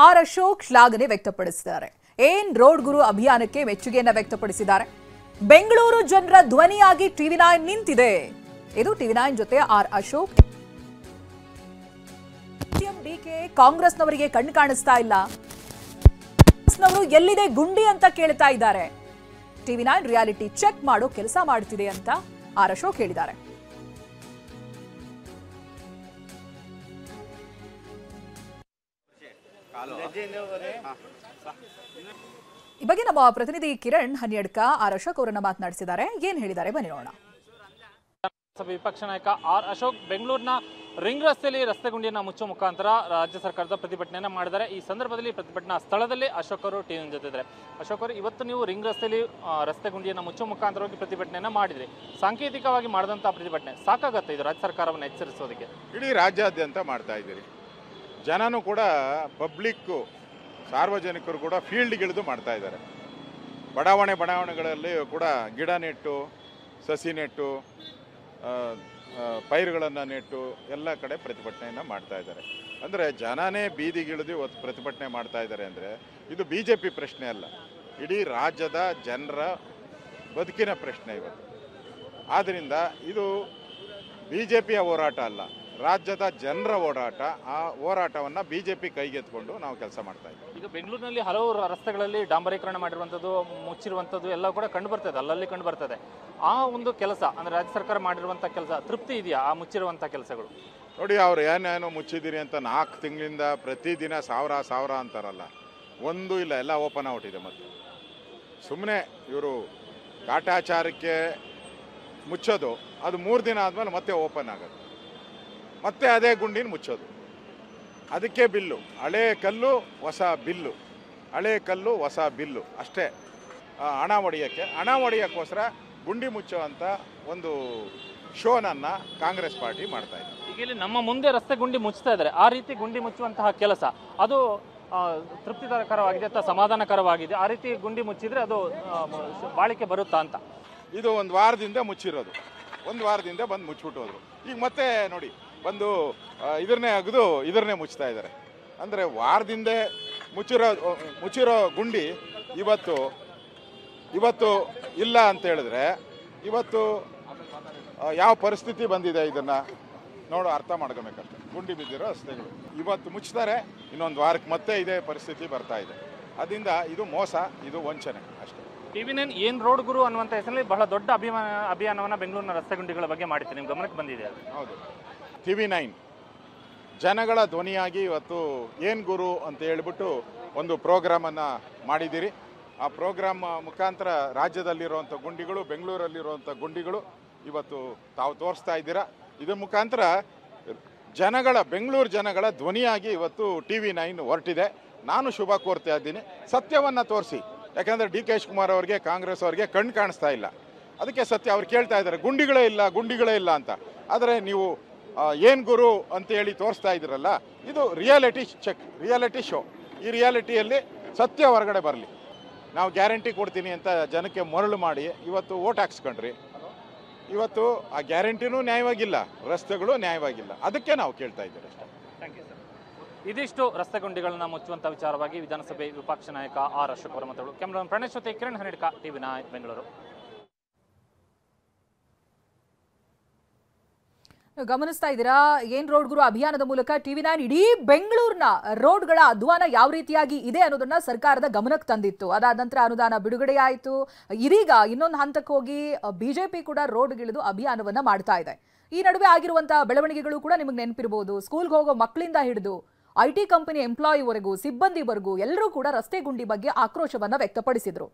R Ashok ಶ್ಲಾಘನೆ ವ್ಯಕ್ತಪಡಿಸಿದ್ದಾರೆ. ಏನ್ ರೋಡ್ ಗುರು ಅಭಿಯಾನಕ್ಕೆ ಮೆಚ್ಚುಗೆಯನ್ನ ವ್ಯಕ್ತಪಡಿಸಿದ್ದಾರೆ. ಬೆಂಗಳೂರು ಜನರ ಧ್ವನಿಯಾಗಿ ಟಿವಿ9 ನಿಂತಿದೆ. ಇದು ಟಿವಿ9 ಜೊತೆ ಆರ್ ಅಶೋಕ್. ಡಿಕೆ ಕಾಂಗ್ರೆಸ್ನವರಿಗೆ ಕಣ್ಣು ಕಾಣಿಸ್ತಾ ಇಲ್ಲ, ಕಾಂಗ್ರೆಸ್ನವರು ಎಲ್ಲಿದೆ ಗುಂಡಿ ಅಂತ ಕೇಳ್ತಾ ಇದ್ದಾರೆ. ಟಿವಿ9 ರಿಯಾಲಿಟಿ ಚೆಕ್ ಮಾಡೋ ಕೆಲಸ ಮಾಡ್ತಿದೆ ಅಂತ ಆರ್ ಅಶೋಕ್ ಹೇಳಿದ್ದಾರೆ. ಈ ಬಗ್ಗೆ ನಮ್ಮ ಪ್ರತಿನಿಧಿ ಕಿರಣ್ ಹನ್ಯಡ್ಕ ಆರ್ ಅಶೋಕ್ ಅವರನ್ನ ಮಾತನಾಡಿಸಿದ್ದಾರೆ. ಏನ್ ಹೇಳಿದ್ದಾರೆ ಬನ್ನಿ ನೋಡೋಣ. ವಿಪಕ್ಷ ನಾಯಕ ಆರ್ ಅಶೋಕ್ ಬೆಂಗಳೂರಿನ ರಿಂಗ್ ರಸ್ತೆಯಲ್ಲಿ ರಸ್ತೆ ಗುಂಡಿಯನ್ನು ಮುಚ್ಚುವ ಮುಖಾಂತರ ರಾಜ್ಯ ಸರ್ಕಾರದ ಪ್ರತಿಭಟನೆಯನ್ನು ಮಾಡಿದ್ದಾರೆ. ಈ ಸಂದರ್ಭದಲ್ಲಿ ಪ್ರತಿಭಟನಾ ಸ್ಥಳದಲ್ಲಿ ಅಶೋಕ್ ಅವರು ಟಿವಿ9 ಜೊತೆ ಇದ್ದಾರೆ. ಅಶೋಕ್ ಅವರು, ಇವತ್ತು ನೀವು ರಿಂಗ್ ರಸ್ತೆಯಲ್ಲಿ ರಸ್ತೆ ಗುಂಡಿಯನ್ನು ಮುಚ್ಚುವ ಮುಖಾಂತರವಾಗಿ ಪ್ರತಿಭಟನೆಯನ್ನು ಮಾಡಿದ್ರಿ. ಸಾಂಕೇತಿಕವಾಗಿ ಮಾಡಿದಂತಹ ಪ್ರತಿಭಟನೆ ಸಾಕಾಗತ್ತೆ ಇದು ರಾಜ್ಯ ಸರ್ಕಾರವನ್ನು ಎಚ್ಚರಿಸೋದಕ್ಕೆ? ಇಡೀ ರಾಜ್ಯಾದ್ಯಂತ ಮಾಡ್ತಾ ಇದ್ದೀರಿ. ಜನನೂ ಕೂಡ ಪಬ್ಲಿಕ್ಕು ಸಾರ್ವಜನಿಕರು ಕೂಡ ಫೀಲ್ಡ್ಗಿಳಿದು ಮಾಡ್ತಾ ಇದ್ದಾರೆ. ಬಡಾವಣೆಗಳಲ್ಲಿ ಕೂಡ ಗಿಡ ನೆಟ್ಟು, ಸಸಿ ನೆಟ್ಟು, ಪೈರುಗಳನ್ನು ನೆಟ್ಟು ಎಲ್ಲ ಕಡೆ ಪ್ರತಿಭಟನೆಯನ್ನು ಮಾಡ್ತಾ ಇದ್ದಾರೆ. ಅಂದರೆ ಜನನೇ ಬೀದಿಗಿಳಿದು ಇವತ್ತು ಪ್ರತಿಭಟನೆ ಮಾಡ್ತಾ ಇದ್ದಾರೆ ಅಂದರೆ ಇದು BJP ಪ್ರಶ್ನೆ ಅಲ್ಲ, ಇಡೀ ರಾಜ್ಯದ ಜನರ ಬದುಕಿನ ಪ್ರಶ್ನೆ ಇವತ್ತು. ಆದ್ದರಿಂದ ಇದು BJPಯ ಹೋರಾಟ ಅಲ್ಲ, ರಾಜ್ಯದ ಜನರ ಹೋರಾಟ. ಆ ಹೋರಾಟವನ್ನು BJP ಕೈಗೆತ್ಕೊಂಡು ನಾವು ಕೆಲಸ ಮಾಡ್ತಾ ಇದ್ದೀವಿ. ಈಗ ಬೆಂಗಳೂರಿನಲ್ಲಿ ಹಲವು ರಸ್ತೆಗಳಲ್ಲಿ ಡಾಂಬರೀಕರಣ ಮಾಡಿರುವಂಥದ್ದು, ಮುಚ್ಚಿರುವಂಥದ್ದು ಎಲ್ಲ ಕೂಡ ಕಂಡು ಬರ್ತದೆ, ಅಲ್ಲಲ್ಲಿ ಕಂಡು ಬರ್ತದೆ. ಆ ಒಂದು ಕೆಲಸ ಅಂದರೆ ರಾಜ್ಯ ಸರ್ಕಾರ ಮಾಡಿರುವಂಥ ಕೆಲಸ ತೃಪ್ತಿ ಇದೆಯಾ ಆ ಮುಚ್ಚಿರುವಂಥ ಕೆಲಸಗಳು? ನೋಡಿ, ಅವ್ರು ಏನೇನು ಮುಚ್ಚಿದ್ದೀರಿ ಅಂತ 4 ತಿಂಗಳಿಂದ ಪ್ರತಿದಿನ ಸಾವಿರ ಅಂತಾರಲ್ಲ, ಒಂದೂ ಇಲ್ಲ, ಎಲ್ಲ ಓಪನ್ ಔಟ್ ಇದೆ. ಮತ್ತು ಸುಮ್ಮನೆ ಇವರು ಕಾಟಾಚಾರಕ್ಕೆ ಮುಚ್ಚೋದು, ಅದು 3 ದಿನ ಆದಮೇಲೆ ಮತ್ತೆ ಓಪನ್ ಆಗೋದು, ಮತ್ತೆ ಅದೇ ಗುಂಡಿನ ಮುಚ್ಚೋದು. ಅದಕ್ಕೆ ಬಿಲ್ಲು, ಹಳೆ ಕಲ್ಲು ಹೊಸ ಬಿಲ್ಲು, ಹಳೆ ಕಲ್ಲು ಹೊಸ ಬಿಲ್ಲು ಅಷ್ಟೇ. ಹಣ ಹೊಡೆಯೋಕ್ಕೋಸ್ಕರ ಗುಂಡಿ ಮುಚ್ಚೋ ಅಂತ ಒಂದು ಶೋನನ್ನು ಕಾಂಗ್ರೆಸ್ ಪಾರ್ಟಿ ಮಾಡ್ತಾ ಇದೆ. ಈಗ ಇಲ್ಲಿ ನಮ್ಮ ಮುಂದೆ ರಸ್ತೆ ಗುಂಡಿ ಮುಚ್ತಾ ಇದ್ದಾರೆ, ಆ ರೀತಿ ಗುಂಡಿ ಮುಚ್ಚುವಂತಹ ಕೆಲಸ ಅದು ತೃಪ್ತಿಕರವಾಗಿದೆ ಅಥವಾ ಸಮಾಧಾನಕರವಾಗಿದೆ? ಆ ರೀತಿ ಗುಂಡಿ ಮುಚ್ಚಿದ್ರೆ ಅದು ಬಾಳಿಕೆ ಬರುತ್ತಾ ಅಂತ? ಇದು 1 ವಾರದಿಂದ ಮುಚ್ಚಿರೋದು, 1 ವಾರದಿಂದ ಬಂದು ಮುಚ್ಚಿಬಿಟ್ಟು ಹೋದ್ರು. ಈಗ ಮತ್ತೆ ನೋಡಿ ಬಂದು ಇದನ್ನೇ ಮುಚ್ತಾ ಇದ್ದಾರೆ. ಅಂದರೆ ವಾರದಿಂದ ಮುಚ್ಚಿರೋ ಗುಂಡಿ ಇವತ್ತು ಇಲ್ಲ ಅಂತ ಹೇಳಿದ್ರೆ ಇವತ್ತು ಯಾವ ಪರಿಸ್ಥಿತಿ ಬಂದಿದೆ ಇದನ್ನು ಅರ್ಥ ಮಾಡ್ಕೋಬೇಕಷ್ಟೆ. ಗುಂಡಿ ಬಿದ್ದಿರೋ ರಸ್ತೆಗಳು ಇವತ್ತು ಮುಚ್ತಾರೆ, ಇನ್ನೊಂದು ವಾರಕ್ಕೆ ಮತ್ತೆ ಇದೇ ಪರಿಸ್ಥಿತಿ ಬರ್ತಾ ಇದೆ. ಅದರಿಂದ ಇದು ಮೋಸ, ಇದು ವಂಚನೆ ಅಷ್ಟೇ. ಟಿವಿ9 ಏನ್ ರೋಡ್ ಗುರು ಅನ್ನುವಂಥ ಹೆಸರಲ್ಲಿ ಬಹಳ ದೊಡ್ಡ ಅಭಿಯಾನವನ್ನು ಬೆಂಗಳೂರಿನ ರಸ್ತೆ ಗುಂಡಿಗಳ ಬಗ್ಗೆ ಮಾಡಿತ್ತು, ನಿಮ್ಮ ಗಮನಕ್ಕೆ ಬಂದಿದೆ? ಹೌದು, ಟಿವಿ9 ಜನಗಳ ಧ್ವನಿಯಾಗಿ ಇವತ್ತು ಏನ್ ಗುರು ಅಂತ ಹೇಳ್ಬಿಟ್ಟು ಒಂದು ಪ್ರೋಗ್ರಾಮನ್ನು ಮಾಡಿದ್ದೀರಿ. ಆ ಪ್ರೋಗ್ರಾಮ್ ಮುಖಾಂತರ ರಾಜ್ಯದಲ್ಲಿರುವಂಥ ಗುಂಡಿಗಳು, ಬೆಂಗಳೂರಲ್ಲಿರುವಂಥ ಗುಂಡಿಗಳು ಇವತ್ತು ತಾವು ತೋರಿಸ್ತಾ ಇದ್ದೀರಾ. ಇದ್ರ ಮುಖಾಂತರ ಬೆಂಗಳೂರು ಜನಗಳ ಧ್ವನಿಯಾಗಿ ಇವತ್ತು ಟಿವಿ9 ಹೊರಟಿದೆ. ನಾನು ಶುಭ ಕೋರ್ತಾ ಇದ್ದೀನಿ, ಸತ್ಯವನ್ನು ತೋರಿಸಿ. ಯಾಕಂದರೆ DK ಶಿವಕುಮಾರ್ ಅವರಿಗೆ, ಕಾಂಗ್ರೆಸ್ ಅವರಿಗೆ ಕಣ್ಣು ಕಾಣಿಸ್ತಾ ಇಲ್ಲ. ಅದಕ್ಕೆ ಸತ್ಯ ಅವ್ರು ಕೇಳ್ತಾ ಇದ್ದಾರೆ, ಗುಂಡಿಗಳೇ ಇಲ್ಲ ಅಂತ. ಆದರೆ ನೀವು ಏನು ಗುರು ಅಂತೇಳಿ ತೋರಿಸ್ತಾ ಇದ್ದೀರಲ್ಲ, ಇದು ರಿಯಾಲಿಟಿ ಶೋ. ಈ ರಿಯಾಲಿಟಿಯಲ್ಲಿ ಸತ್ಯ ಹೊರಗಡೆ ಬರಲಿ. ನಾವು ಗ್ಯಾರಂಟಿ ಕೊಡ್ತೀನಿ ಅಂತ ಜನಕ್ಕೆ ಮರಳು ಮಾಡಿ ಇವತ್ತು ಓಟ್ ಹಾಕ್ಸ್ಕೊಂಡ್ರಿ. ಇವತ್ತು ಆ ಗ್ಯಾರಂಟಿನೂ ನ್ಯಾಯವಾಗಿಲ್ಲ, ರಸ್ತೆಗಳು ನ್ಯಾಯವಾಗಿಲ್ಲ. ಅದಕ್ಕೆ ನಾವು ಕೇಳ್ತಾ ಇದ್ದೀವಿ ಅಷ್ಟೇ. Thank you sir. ಇದಿಷ್ಟು ರಸ್ತೆ ಗುಂಡಿಗಳನ್ನ ಮುಚ್ಚುವಂಥ ವಿಚಾರವಾಗಿ ವಿಧಾನಸಭೆ ವಿಪಕ್ಷ ನಾಯಕ ಆರ್ ಅಶೋಕ್ ಅವರ ಮಾತುಗಳು. ಕ್ಯಾಮರಾಮನ್ ಪ್ರಣೇಶ್ ಜೊತೆ ಕಿರಣ್ ಹನ್ಯಡ್ಕ, ಟಿವಿ9 ಬೆಂಗಳೂರು. ಗಮನಿಸ್ತಾ ಇದ್ದೀರಾ, ಏನ್ ರೋಡ್ ಗುರು ಅಭಿಯಾನದ ಮೂಲಕ ಟಿವಿ9 ಇಡೀ ಬೆಂಗಳೂರಿನ ರೋಡ್ಗಳ ಅಧ್ವಾನ ಯಾವ ರೀತಿಯಾಗಿ ಇದೆ ಅನ್ನೋದನ್ನ ಸರ್ಕಾರದ ಗಮನಕ್ಕೆ ತಂದಿತ್ತು. ಅದಾದ ನಂತರ ಅನುದಾನ ಬಿಡುಗಡೆಯಾಯಿತು. ಇದೀಗ ಇನ್ನೊಂದು ಹಂತಕ್ಕೆ ಹೋಗಿ BJP ಕೂಡ ರೋಡ್ಗಿಳಿದು ಅಭಿಯಾನವನ್ನ ಮಾಡ್ತಾ ಇದೆ. ಈ ನಡುವೆ ಆಗಿರುವಂತಹ ಬೆಳವಣಿಗೆಗಳು ಕೂಡ ನಿಮಗೆ ನೆನಪಿರಬಹುದು. ಸ್ಕೂಲ್ಗೆ ಹೋಗೋ ಮಕ್ಕಳಿಂದ ಹಿಡಿದು IT ಕಂಪನಿ ಎಂಪ್ಲಾಯಿವರೆಗೂ, ಸಿಬ್ಬಂದಿವರೆಗೂ ಎಲ್ಲರೂ ಕೂಡ ರಸ್ತೆ ಗುಂಡಿ ಬಗ್ಗೆ ಆಕ್ರೋಶವನ್ನ ವ್ಯಕ್ತಪಡಿಸಿದ್ರು.